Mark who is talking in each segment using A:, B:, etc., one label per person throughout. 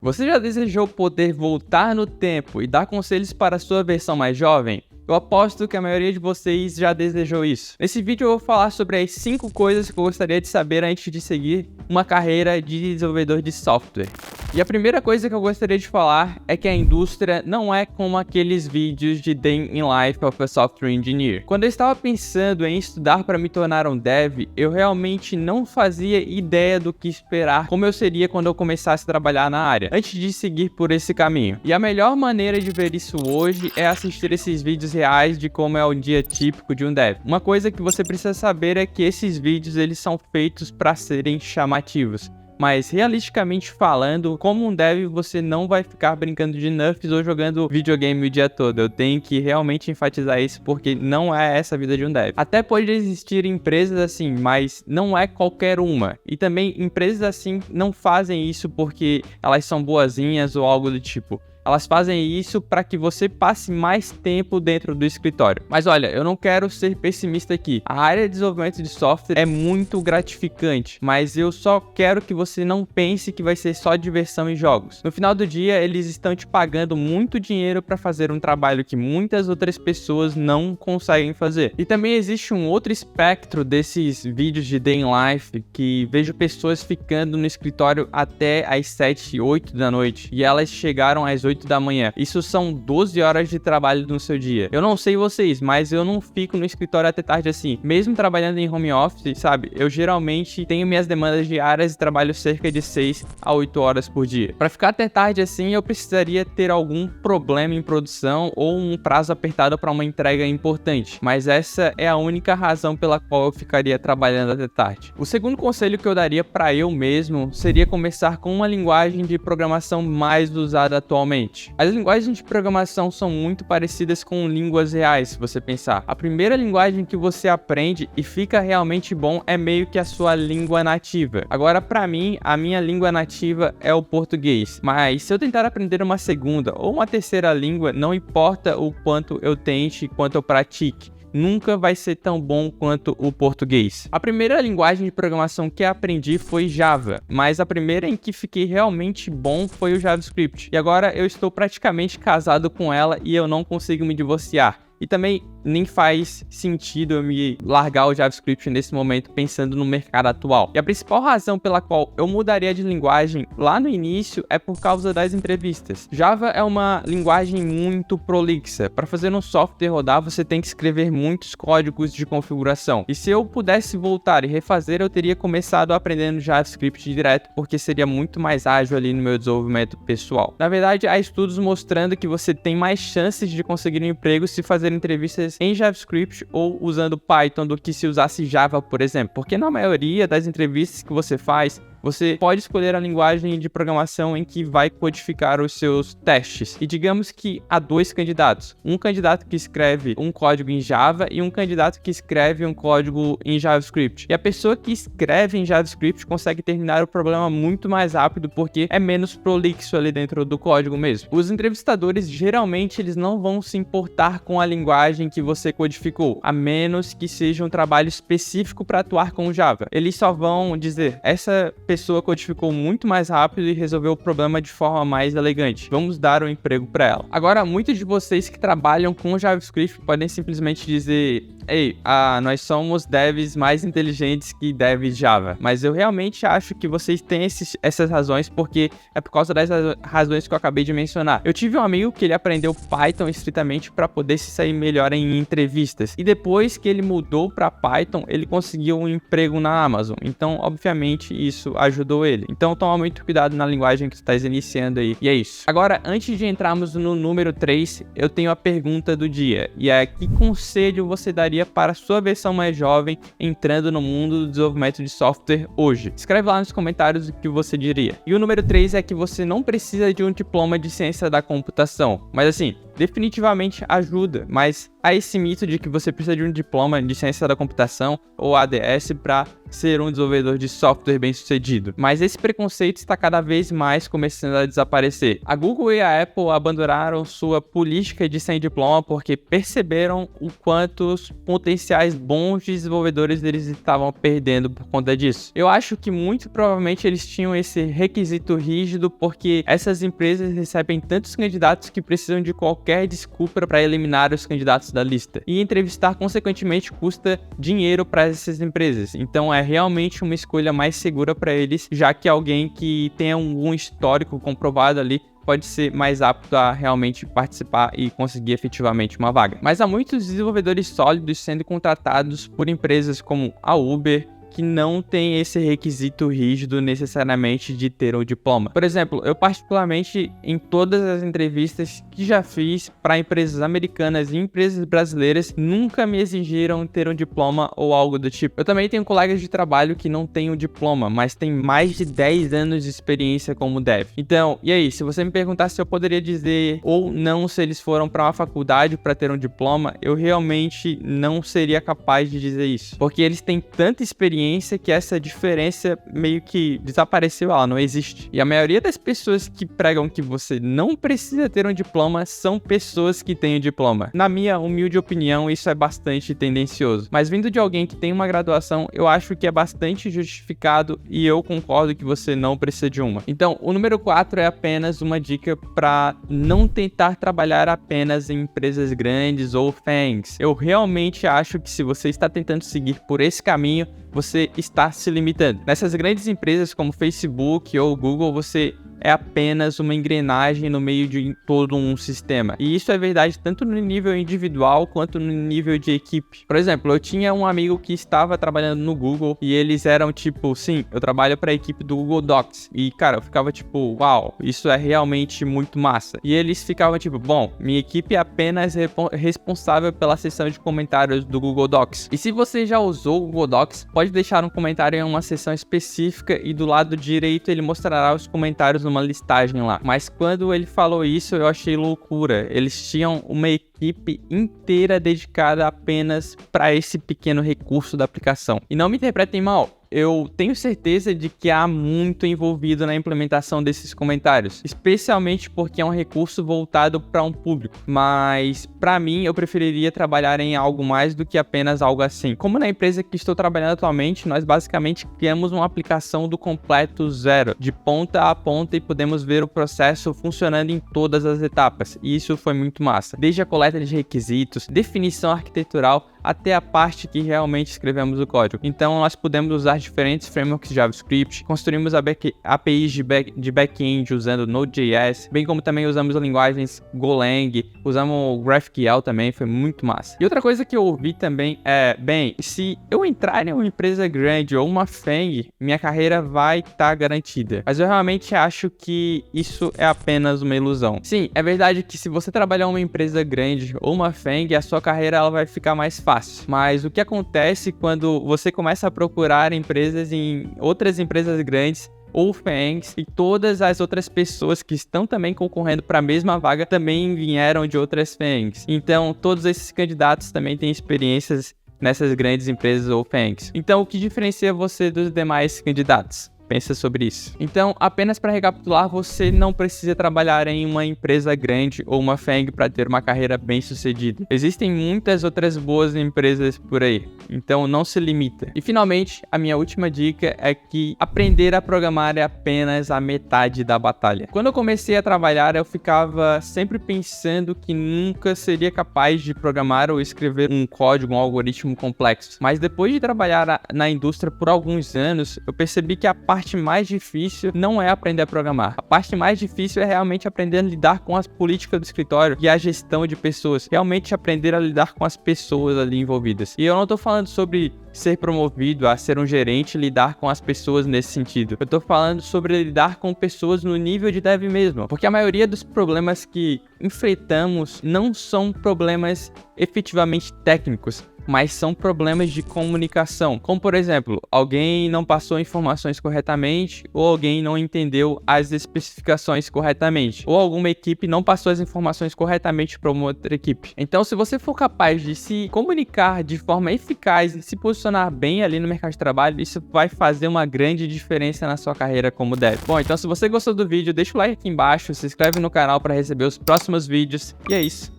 A: Você já desejou poder voltar no tempo e dar conselhos para a sua versão mais jovem? Eu aposto que a maioria de vocês já desejou isso. Nesse vídeo eu vou falar sobre as 5 coisas que eu gostaria de saber antes de seguir uma carreira de desenvolvedor de software. E a primeira coisa que eu gostaria de falar é que a indústria não é como aqueles vídeos de Day in Life of a Software Engineer. Quando eu estava pensando em estudar para me tornar um dev, eu realmente não fazia ideia do que esperar, como eu seria quando eu começasse a trabalhar na área, antes de seguir por esse caminho. E a melhor maneira de ver isso hoje é assistir esses vídeos reais de como é o dia típico de um dev. Uma coisa que você precisa saber é que esses vídeos eles são feitos para serem chamativos. Mas, realisticamente falando, como um dev, você não vai ficar brincando de nerfs ou jogando videogame o dia todo. Eu tenho que realmente enfatizar isso, porque não é essa a vida de um dev. Até pode existir empresas assim, mas não é qualquer uma. E também, empresas assim não fazem isso porque elas são boazinhas ou algo do tipo. Elas fazem isso para que você passe mais tempo dentro do escritório. Mas olha, eu não quero ser pessimista aqui. A área de desenvolvimento de software é muito gratificante, mas eu só quero que você não pense que vai ser só diversão e jogos. No final do dia, eles estão te pagando muito dinheiro para fazer um trabalho que muitas outras pessoas não conseguem fazer. E também existe um outro espectro desses vídeos de Day in Life que vejo pessoas ficando no escritório até às 7, 8 da noite e elas chegaram às 8 da manhã. Isso são 12 horas de trabalho no seu dia. Eu não sei vocês, mas eu não fico no escritório até tarde assim. Mesmo trabalhando em home office, sabe? Eu geralmente tenho minhas demandas diárias e trabalho cerca de 6 a 8 horas por dia. Para ficar até tarde assim, eu precisaria ter algum problema em produção ou um prazo apertado para uma entrega importante. Mas essa é a única razão pela qual eu ficaria trabalhando até tarde. O segundo conselho que eu daria para eu mesmo seria começar com uma linguagem de programação mais usada atualmente. As linguagens de programação são muito parecidas com línguas reais, se você pensar. A primeira linguagem que você aprende e fica realmente bom é meio que a sua língua nativa. Agora, para mim, a minha língua nativa é o português. Mas se eu tentar aprender uma segunda ou uma terceira língua, não importa o quanto eu tente, quanto eu pratique, nunca vai ser tão bom quanto o português. A primeira linguagem de programação que aprendi foi Java, mas a primeira em que fiquei realmente bom foi o JavaScript. E agora eu estou praticamente casado com ela e eu não consigo me divorciar. E também nem faz sentido eu me largar o JavaScript nesse momento pensando no mercado atual. E a principal razão pela qual eu mudaria de linguagem lá no início é por causa das entrevistas. Java é uma linguagem muito prolixa. Para fazer um software rodar, você tem que escrever muitos códigos de configuração. E se eu pudesse voltar e refazer, eu teria começado aprendendo JavaScript direto, porque seria muito mais ágil ali no meu desenvolvimento pessoal. Na verdade, há estudos mostrando que você tem mais chances de conseguir um emprego se fazer entrevistas em JavaScript ou usando Python do que se usasse Java, por exemplo. Porque na maioria das entrevistas que você faz, você pode escolher a linguagem de programação em que vai codificar os seus testes. E digamos que há 2 candidatos. Um candidato que escreve um código em Java e um candidato que escreve um código em JavaScript. E a pessoa que escreve em JavaScript consegue terminar o problema muito mais rápido porque é menos prolixo ali dentro do código mesmo. Os entrevistadores, geralmente, eles não vão se importar com a linguagem que você codificou, a menos que seja um trabalho específico para atuar com Java. Eles só vão dizer, essa pessoa codificou muito mais rápido e resolveu o problema de forma mais elegante. Vamos dar um emprego para ela. Agora, muitos de vocês que trabalham com JavaScript podem simplesmente dizer: ei, nós somos devs mais inteligentes que devs Java. Mas eu realmente acho que vocês têm essas razões, porque é por causa das razões que eu acabei de mencionar. Eu tive um amigo que ele aprendeu Python estritamente para poder se sair melhor em entrevistas. E depois que ele mudou para Python, ele conseguiu um emprego na Amazon. Então, obviamente, isso ajudou ele. Então, toma muito cuidado na linguagem que você está iniciando aí. E é isso. Agora, antes de entrarmos no número 3, eu tenho a pergunta do dia. E é: que conselho você daria para a sua versão mais jovem entrando no mundo do desenvolvimento de software hoje? Escreve lá nos comentários o que você diria. E o número 3 é que você não precisa de um diploma de ciência da computação. Mas assim, definitivamente ajuda, mas há esse mito de que você precisa de um diploma de ciência da computação ou ADS para ser um desenvolvedor de software bem-sucedido. Mas esse preconceito está cada vez mais começando a desaparecer. A Google e a Apple abandonaram sua política de sem diploma porque perceberam o quanto os potenciais bons desenvolvedores eles estavam perdendo por conta disso. Eu acho que muito provavelmente eles tinham esse requisito rígido porque essas empresas recebem tantos candidatos que precisam de qualquer desculpa para eliminar os candidatos da lista. E entrevistar, consequentemente, custa dinheiro para essas empresas. Então é realmente uma escolha mais segura para eles, já que alguém que tenha um histórico comprovado ali pode ser mais apto a realmente participar e conseguir efetivamente uma vaga. Mas há muitos desenvolvedores sólidos sendo contratados por empresas como a Uber, que não tem esse requisito rígido necessariamente de ter um diploma. Por exemplo, eu particularmente, em todas as entrevistas que já fiz para empresas americanas e empresas brasileiras, nunca me exigiram ter um diploma ou algo do tipo. Eu também tenho colegas de trabalho que não têm um diploma, mas têm mais de 10 anos de experiência como dev. Então, e aí, se você me perguntar se eu poderia dizer ou não se eles foram para uma faculdade para ter um diploma, eu realmente não seria capaz de dizer isso, porque eles têm tanta experiência que essa diferença meio que desapareceu, ela não existe. E a maioria das pessoas que pregam que você não precisa ter um diploma são pessoas que têm um diploma. Na minha humilde opinião, isso é bastante tendencioso. Mas vindo de alguém que tem uma graduação, eu acho que é bastante justificado e eu concordo que você não precisa de uma. Então, o número 4 é apenas uma dica para não tentar trabalhar apenas em empresas grandes ou FAANGs. Eu realmente acho que se você está tentando seguir por esse caminho, você está se limitando. Nessas grandes empresas como Facebook ou Google, você é apenas uma engrenagem no meio de todo um sistema. E isso é verdade tanto no nível individual quanto no nível de equipe. Por exemplo, eu tinha um amigo que estava trabalhando no Google e eles eram tipo, sim, eu trabalho para a equipe do Google Docs. E cara, eu ficava tipo, uau, isso é realmente muito massa. E eles ficavam tipo, bom, minha equipe é apenas responsável pela seção de comentários do Google Docs. E se você já usou o Google Docs, pode deixar um comentário em uma seção específica e do lado direito ele mostrará os comentários numa listagem lá. Mas quando ele falou isso, eu achei loucura. Eles tinham uma equipe inteira dedicada apenas para esse pequeno recurso da aplicação. E não me interpretem mal, eu tenho certeza de que há muito envolvido na implementação desses comentários, especialmente porque é um recurso voltado para um público, mas para mim eu preferiria trabalhar em algo mais do que apenas algo assim. Como na empresa que estou trabalhando atualmente, nós basicamente criamos uma aplicação do completo zero, de ponta a ponta, e podemos ver o processo funcionando em todas as etapas, e isso foi muito massa, desde a coleta de requisitos, definição arquitetural, até a parte que realmente escrevemos o código. Então nós podemos usar diferentes frameworks de JavaScript, construímos APIs de back-end usando Node.js, bem como também usamos linguagens Golang, usamos GraphQL também, foi muito massa. E outra coisa que eu ouvi também é, bem, se eu entrar em uma empresa grande ou uma FAANG, minha carreira vai estar garantida. Mas eu realmente acho que isso é apenas uma ilusão. Sim, é verdade que se você trabalhar em uma empresa grande ou uma FAANG, a sua carreira ela vai ficar mais fácil. Mas o que acontece quando você começa a procurar empresas em outras empresas grandes ou FAANGs, e todas as outras pessoas que estão também concorrendo para a mesma vaga também vieram de outras FAANGs. Então, todos esses candidatos também têm experiências nessas grandes empresas ou FAANGs. Então, o que diferencia você dos demais candidatos? Pensa sobre isso. Então, apenas para recapitular, você não precisa trabalhar em uma empresa grande ou uma FAANG para ter uma carreira bem sucedida. Existem muitas outras boas empresas por aí, então não se limita. E finalmente, a minha última dica é que aprender a programar é apenas a metade da batalha. Quando eu comecei a trabalhar, eu ficava sempre pensando que nunca seria capaz de programar ou escrever um código, um algoritmo complexo. Mas depois de trabalhar na indústria por alguns anos, eu percebi que a parte mais difícil não é aprender a programar. A parte mais difícil é realmente aprender a lidar com as políticas do escritório e a gestão de pessoas. Realmente aprender a lidar com as pessoas ali envolvidas. E eu não tô falando sobre ser promovido a ser um gerente e lidar com as pessoas nesse sentido. Eu tô falando sobre lidar com pessoas no nível de dev mesmo. Porque a maioria dos problemas que enfrentamos não são problemas efetivamente técnicos, mas são problemas de comunicação, como por exemplo, alguém não passou informações corretamente, ou alguém não entendeu as especificações corretamente, ou alguma equipe não passou as informações corretamente para uma outra equipe. Então, se você for capaz de se comunicar de forma eficaz e se posicionar bem ali no mercado de trabalho, isso vai fazer uma grande diferença na sua carreira como dev. Bom, então se você gostou do vídeo, deixa o like aqui embaixo, se inscreve no canal para receber os próximos vídeos, e é isso.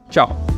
A: Tchau!